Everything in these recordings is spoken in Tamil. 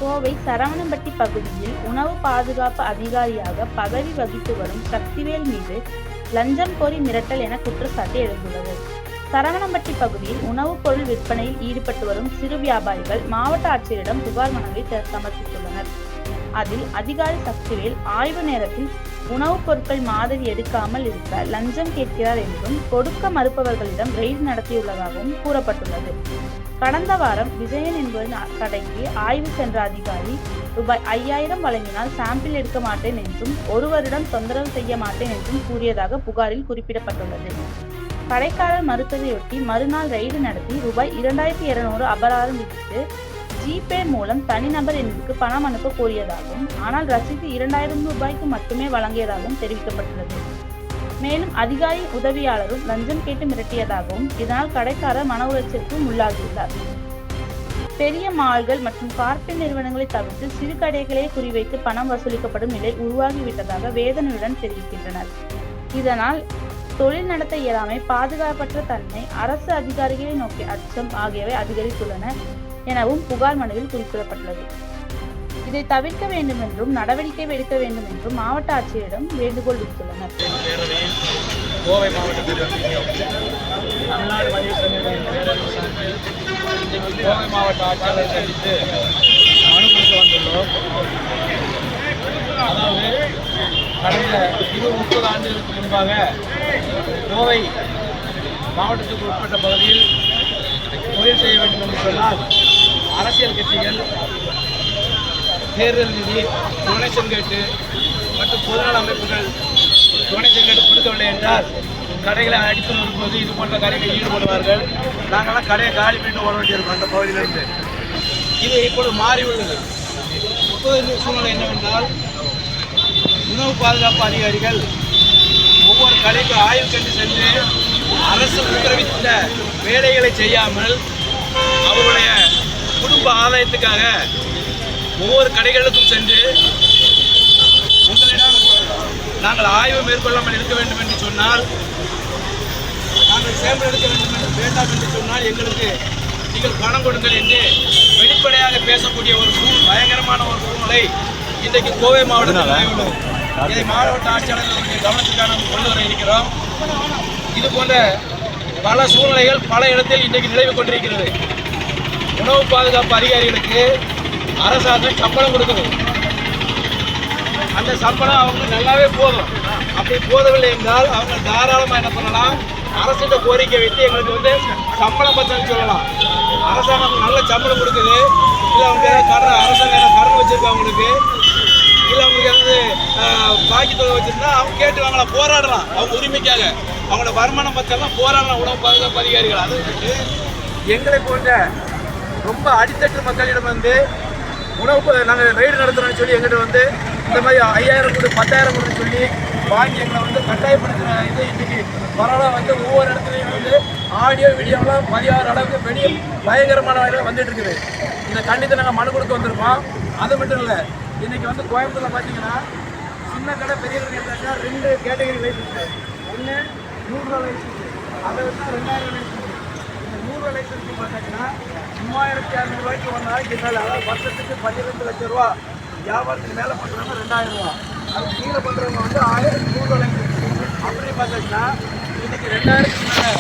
கோவை சரவணம்பட்டி பகுதியில் உணவு பாதுகாப்பு அதிகாரியாக பதவி வகித்து வரும் சக்திவேல் மீது லஞ்சம் கோரி மிரட்டல் என குற்றச்சாட்டு எழுந்துள்ளது. சரவணம்பட்டி பகுதியில் உணவுப் பொருள் விற்பனையில் ஈடுபட்டு வரும் சிறு வியாபாரிகள் மாவட்ட ஆட்சியரிடம் புகார் மனுவை சமர்ப்பித்துள்ளனர். அதில் அதிகாரி சக்திவேல் ஆய்வு நேரத்தில் உணவுப் பொருட்கள் மாதிரி எடுக்காமல் இருக்க லஞ்சம் கேட்கிறார் என்றும் கொடுக்க மறுப்பவர்களிடம் ரெய்டு நடத்தியுள்ளதாகவும் கூறப்பட்டுள்ளது. கடந்த வாரம் விஜயன் என்பவரின் கடைக்கு ஆய்வு சென்ற அதிகாரி ரூபாய் 5000 வழங்கினால் சாம்பிள் எடுக்க மாட்டேன் என்றும் ஒருவரிடம் தொந்தரவு செய்ய மாட்டேன் என்றும் கூறியதாக புகாரில் குறிப்பிடப்பட்டுள்ளது. கடைக்காரர் மறுத்ததையொட்டி மறுநாள் ரெய்டு நடத்தி ரூபாய் 2200 அபராதம் விதித்து ஜிபே மூலம் தனிநபர் எண்ணிற்கு பணம் அனுப்ப கோரியதாகவும் ஆனால் ரசீது 2000 ரூபாய்க்கு மட்டுமே வழங்கியதாகவும் தெரிவிக்கப்பட்டுள்ளது. மேலும் அதிகாரி உதவியாளரும் லஞ்சம் கேட்டு மிரட்டியதாகவும் இதனால் கடைக்காரர் மன உளைச்சலுக்கும் உள்ளாகியுள்ளார். பெரிய மால்கள் மற்றும் கார்ப்பரேட் நிறுவனங்களை தவிர்த்து சிறு கடைகளே குறிவைத்து பணம் வசூலிக்கப்படும் நிலை உருவாகிவிட்டதாக வேதனையுடன் தெரிவிக்கின்றனர். இதனால் தொழில் நடத்த இயலாமை, பாதுகாப்பற்ற தன்மை, அரசு அதிகாரிகளை நோக்கிய அச்சம் ஆகியவை அதிகரித்துள்ளன எனவும் புகார் மனுவில் குறிப்பிடப்பட்டுள்ளது. இதை தவிர்க்க வேண்டும் என்றும் நடவடிக்கை எடுக்க வேண்டும் என்றும் மாவட்ட ஆட்சியரிடம் வேண்டுகோள் விடுத்துள்ளனர். கோவை மாவட்டத்தில் தமிழ்நாடு வணிகர் சங்கங்களின் பேரவை சார்பில் கோவை மாவட்ட ஆட்சியாளரை சந்தித்து மனு கொடுக்க வந்துள்ளோம். அதாவது கடந்த 30 ஆண்டுகளுக்கு முன்பாக கோவை மாவட்டத்துக்கு உட்பட்ட பகுதியில் தொழில் செய்ய வேண்டும் என்று சொன்னால் அரசியல் கட்சிகள் தேர்தல் நிதி, டொனேஷன் கேட்டு மற்றும் பொதுநல அமைப்புகள் டொனேஷன் கேட்டு கொடுக்கவில்லை என்றால் கடைகளை அடித்து வரும்போது இது போன்ற கடைகளில் ஈடுபடுவார்கள். நாங்கள்லாம் கடையை காலி பண்ணிட்டு ஓட வேண்டியிருக்கோம் அந்த பகுதியிலிருந்து. இது இப்பொழுது மாறி உள்ளது. இப்போது சூழ்நிலை என்னவென்றால் உணவு பாதுகாப்பு அதிகாரிகள் ஒவ்வொரு கடைக்கும் ஆய்வு கண்டு சென்று அரசு உத்தரவிட்ட வேலைகளை செய்யாமல் அவருடைய குடும்ப ஆதாயத்துக்காக ஒவ்வொரு கடைகளுக்கும் சென்று உங்களிடம் நாங்கள் ஆய்வு மேற்கொள்ளாமல் இருக்க வேண்டும் என்று சொன்னால், நாங்கள் சேம்பல் எடுக்க வேண்டாம் என்று சொன்னால் எங்களுக்கு நீங்கள் பணம் கொடுங்கள் என்று வெளிப்படையாக பேசக்கூடிய ஒரு பயங்கரமான ஒரு சூழ்நிலை இன்றைக்கு கோவை மாவட்டத்தில் இதை மாவட்ட ஆட்சியாளர்களுடைய கவனத்துக்காக நாம் கொண்டு வர இருக்கிறோம். இது போன்ற பல சூழ்நிலைகள் பல இடத்தில் இன்றைக்கு நிலவி கொண்டிருக்கிறது. உணவு பாதுகாப்பு அதிகாரிகளுக்கு அரசாங்கம் சம்பளம் கொடுக்குது. அந்த சம்பளம் அவங்க நல்லாவே போதும். அப்படி போதவில்லை என்றால் அவங்க தாராளமாக என்ன பண்ணலாம், அரசிட்ட கோரிக்கை வைத்து எங்களுக்கு சம்பளம் பத்தன்னு சொல்லலாம். அரசாங்கம் நல்ல சம்பளம் கொடுக்குது. இல்லை அவங்க கடன் அரசாங்கம் கடன் வச்சிருக்கா அவங்களுக்கு, இல்லை அவங்களுக்கு ஏதாவது பாக்கி தொகை வச்சிருந்தா அவங்க கேட்டு வாங்கலாம், போராடலாம். அவங்க உரிமைக்காக அவங்களோட வருமானம் பத்தெல்லாம் போராடலாம் உணவு பாதுகாப்பு அதிகாரிகள். அதை விட்டு எங்களை போன்ற ரொம்ப அடித்தட்டு மக்களிடம் உணவு நாங்கள் ரெய்டு நடத்துகிறோம்னு சொல்லி எங்கிட்ட இந்த மாதிரி 5000 கொடு 10000 கொடுன்னு சொல்லி வாங்கி எங்களை கட்டாயப்படுத்துகிற இது இன்றைக்கி பரவாயில்ல ஒவ்வொரு இடத்துலையும் ஆடியோ வீடியோலாம் பதிவாகிற அளவுக்கு பெரிய பயங்கரமான வகையில் வந்துட்டு இருக்குது. இதை கண்டித்து நாங்கள் மனு கொடுக்க வந்திருக்கோம். அது மட்டும் இல்லை, இன்றைக்கி கோயம்புத்தூரில் பார்த்தீங்கன்னா சின்ன கடை பெரிய கடை எடுத்தாக்கா 2 கேட்டகரி லைசன்ஸு. ஒன்று 100 ரூபா லைசன்ஸு, அதை வச்சா 2000 லைசன்ஸு. இந்த 100 ரூபா லைசன்ஸு பார்த்தாங்கன்னா 3600 ரூபாய்க்கு ஒரு நாளைக்கு மேலே, அதாவது வருஷத்துக்கு 12 லட்சம் ரூபா வியாபாரத்துக்கு மேலே பண்ணுறவங்க 2000 ரூபா, அது கீழே பண்ணுறவங்க 100 ரூபா லைசன்ஸ். அப்படி பார்த்தாச்சுன்னா இன்றைக்கி 2000க்கு மேலே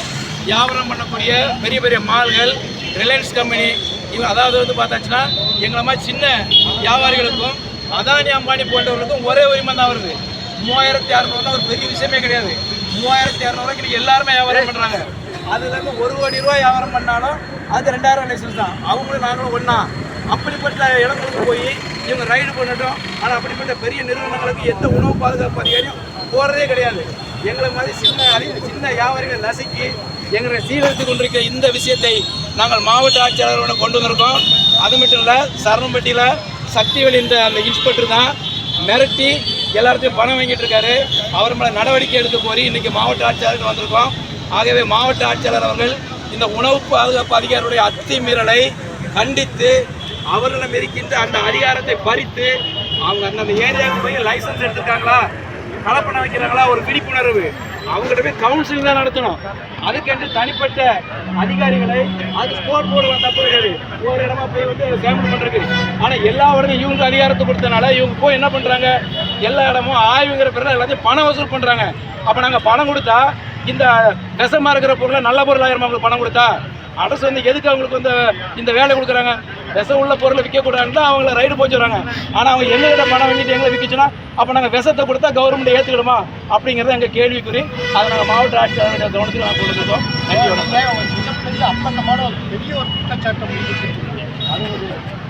வியாபாரம் பண்ணக்கூடிய பெரிய பெரிய மால்கள், ரிலையன்ஸ் கம்பெனி, இவங்க அதாவது பார்த்தாச்சுன்னா எங்களை மாதிரி சின்ன வியாபாரிகளுக்கும் அதானி அம்பானி போன்றவர்களுக்கும் ஒரே உரிமை தான் வருது. 3600 ஒரு பெரிய விஷயமே கிடையாது. 3600 ரூபாய்க்கு எல்லாருமே வியாபாரம் பண்ணுறாங்க. அதுலேருந்து 1 கோடி ரூபாய் வியாபாரம் பண்ணாலும் அது 2000 லைசன்ஸ் தான். அவங்களும் நாங்களும் ஒன்றா. அப்படிப்பட்ட இடங்களுக்கு போய் இவங்க ரைடு பண்ணட்டும். ஆனால் அப்படிப்பட்ட பெரிய நிறுவனங்களுக்கு எந்த உணவு பாதுகாப்பு அதிகாரியும் போகிறதே கிடையாது. எங்களை மாதிரி சின்ன வியாபாரிகளை நசுக்கி எங்களை சீரழித்து கொண்டிருக்கிற இந்த விஷயத்தை நாங்கள் மாவட்ட ஆட்சியாளரோட கொண்டு வந்திருக்கோம். அது மட்டும் இல்லை, சரவணம்பட்டியில் சக்திவேல் அந்த இன்ஸ்பெக்டர் தான் மிரட்டி எல்லாத்தையும் பணம் வாங்கிட்டு இருக்காரு. அவர் மேலே நடவடிக்கை எடுக்க கோரி இன்றைக்கி மாவட்ட ஆட்சியாளருக்கு வந்திருக்கோம். ஆகவே மாவட்ட ஆட்சியாளர் அவர்கள் இந்த உணவு பாதுகாப்பு அதிகாரியுடைய அத்துமீறலை கண்டித்து அவர்களிடம் இருக்கின்ற அந்த அதிகாரத்தை பறித்து அவங்க அந்த ஏரியாவுக்கு போய் லைசன்ஸ் எடுத்துருக்காங்களா, கலப்பணம் வைக்கிறாங்களா ஒரு விழிப்புணர்வு அவங்ககிட்ட போய் கவுன்சிலிங் தான் நடத்தணும். அதுக்கென்று தனிப்பட்ட அதிகாரிகளை அது ஸ்போர்ட் போர்டு தப்பு கிடையாது, ஒரு இடமா போய் வந்து சேமிப்பு பண்றது. ஆனால் எல்லா இடமும் இவங்க அதிகாரத்தை கொடுத்தனால இவங்க போய் என்ன பண்றாங்க, எல்லா இடமும் ஆய்வுங்கிற பேரில் எல்லாத்தையும் பணம் வசூல் பண்றாங்க. அப்போ நாங்கள் பணம் கொடுத்தா இந்த விஷமா இருக்கிற பொருளை நல்ல பொருளாக அவங்களுக்கு பணம் கொடுத்தா அரசு வந்து எதுக்கு அவங்களுக்கு வந்து இந்த வேலை கொடுக்குறாங்க? விஷம் உள்ள பொருளை விற்கக்கூடாதுன்னு தான் அவங்கள ரைடு போச்சுறாங்க. ஆனால் அவங்க எங்ககிட்ட பணம் வாங்கிட்டு எங்களை விற்கிச்சுன்னா அப்போ நாங்கள் விஷத்தை கொடுத்தா கவர்மெண்ட் ஏற்றுக்கிடுமா அப்படிங்கிறத எங்கள் கேள்விக்குறி. அதை நாங்கள் மாவட்ட ஆட்சியாளருடைய கவனத்தில் நாங்கள் கொடுத்துருக்கோம். நன்றி வணக்கம். அப்பந்தமான ஒரு பெரிய ஒரு குற்றச்சாட்டம் அது ஒரு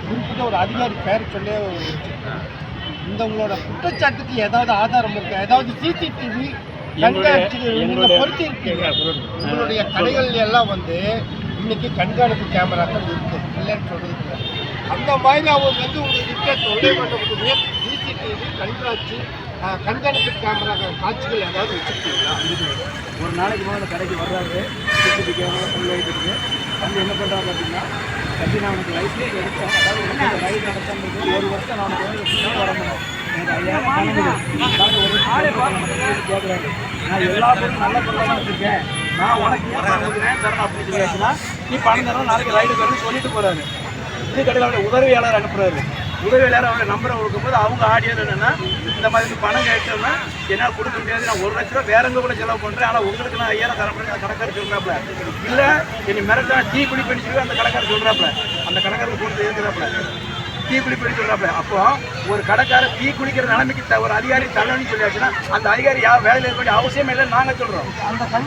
குறிப்பிட்ட ஒரு அதிகாரி பெயர் சொல்லி இந்த உங்களோட குற்றச்சாட்டுக்கு ஏதாவது ஆதாரம் இருக்கா? ஏதாவது சிசிடிவி பொருத்தி இருக்கீங்க? உங்களுடைய கடைகள் எல்லாம் வந்து இன்னைக்கு கண்காணிப்பு கேமராக்கள் இருக்கு, இல்லைன்னு சொல்றது. அந்த மாதிரி அவங்க வந்து உங்ககிட்ட தொல்லை பண்ணக்கூடிய சிசிடிவி கண்காணிப்பு கேமரா காட்சிகள் ஏதாவது வச்சுருக்கீங்களா? ஒரு நாளைக்கு மேலே கடைக்கு வர்றாரு, சிசிடிவி கேமரா சொல்லிட்டு இருக்கு. வந்து என்ன பண்ணுறாங்க அப்படின்னா, கட்டி நான் உனக்கு லைசன்ஸ் எடுத்தேன், அதாவது ரைடு நடத்துறது 1 வருஷம் நான் உனக்கு வரணும், எனக்கு 5000 கேட்குறாரு. நான் எல்லா பொருளும் நல்ல பொருளாக தான் வச்சுருக்கேன், நான் உனக்கு ஏன் தரணும் அப்படின்னு சொல்லியாச்சுன்னா நீ பணம் தரணும், நாளைக்கு ரைடு வரணும்னு சொல்லிட்டு போகிறாரு. இது கடையில் அவருடைய உதவியாளர் அனுப்புறாரு. உதவியாளர் அவருடைய நம்பரை கொடுக்கும்போது அவங்க ஆடியோ என்னென்னா, இந்த மாதிரி பணம் கேட்டோம்னா என்னால் கொடுக்க முடியாது, நான் 1 லட்ச ரூபா வேற எங்கே கூட செலவு பண்ணுறேன், ஆனால் உங்களுக்கு நான் 5000 தர முடியாது கடைக்காரர் சொல்கிறாப்புல. இல்லை என்னை மிரட்டா டீ குடிப்பேன்னு சொல்லி அந்த கடைக்காரர் சொல்கிறாப்புல, அந்த கடைக்காரர் கொடுத்து இருக்கிறாப்புல டீ குடிப்பேன்னு சொல்கிறாப்புல. அப்போ ஒரு கடைக்காரர் டீ குடிக்கிற நிலைமைக்கு ஒரு அதிகாரி தள்ளணும்னு சொல்லியாச்சுன்னா அந்த அதிகாரி யார் வேலையில் இருக்க வேண்டிய அவசியம் இல்லை. நாங்கள் சொல்கிறோம்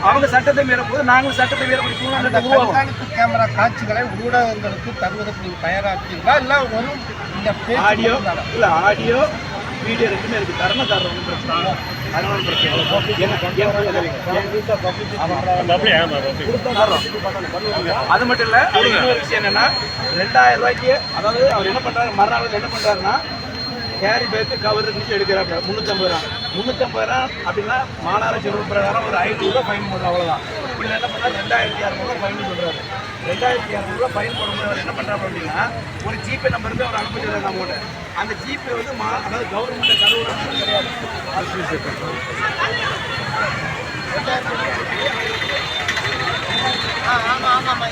அவங்க சட்டத்தை மீறும் போது நாங்களும் சட்டத்தை மீறக்கூடிய சூழ்நிலை கண்காணிப்பு கேமரா காட்சிகளை ஊடகங்களுக்கு தருவதற்கு நீங்கள் தயாராகிறீங்களா? இல்லை வரும் இந்த ஆடியோ இல்லை ஆடியோ வீடியோ ரெண்டுமே இருக்குது, தரணும் தர்றோம் பிரச்சனை. அது மட்டும் இல்லை, இன்னொரு விஷயம் என்னன்னா 2000 ரூபாய்க்கு, அதாவது அவர் என்ன பண்றாரு, மறுநாள் என்ன பண்றாருன்னா கேரி பேக்கு கவர் இருந்துச்சு எடுக்கிறாங்க 350 ரூபா. 350 ரூபா அப்படின்னா மாநகராட்சி ரூல் பிரகாரம் ஒரு 500 ரூபா ஃபைன் போடலாம், அவ்வளோதான். இதில் என்ன பண்ணால் 2200 ரூபா ஃபைன் சொல்றாரு. 2200 ரூபா ஃபைன் போடும்போது அவர் என்ன பண்றாரு அப்படின்னா, ஒரு ஜிபே நம்பர் இருந்து அவர் அனுப்பிச்சிருக்காரு அமௌண்ட். அந்த ஜிபே வந்து அதாவது கவர்மெண்ட் கருவூலம் கிடையாது. ஆமாம்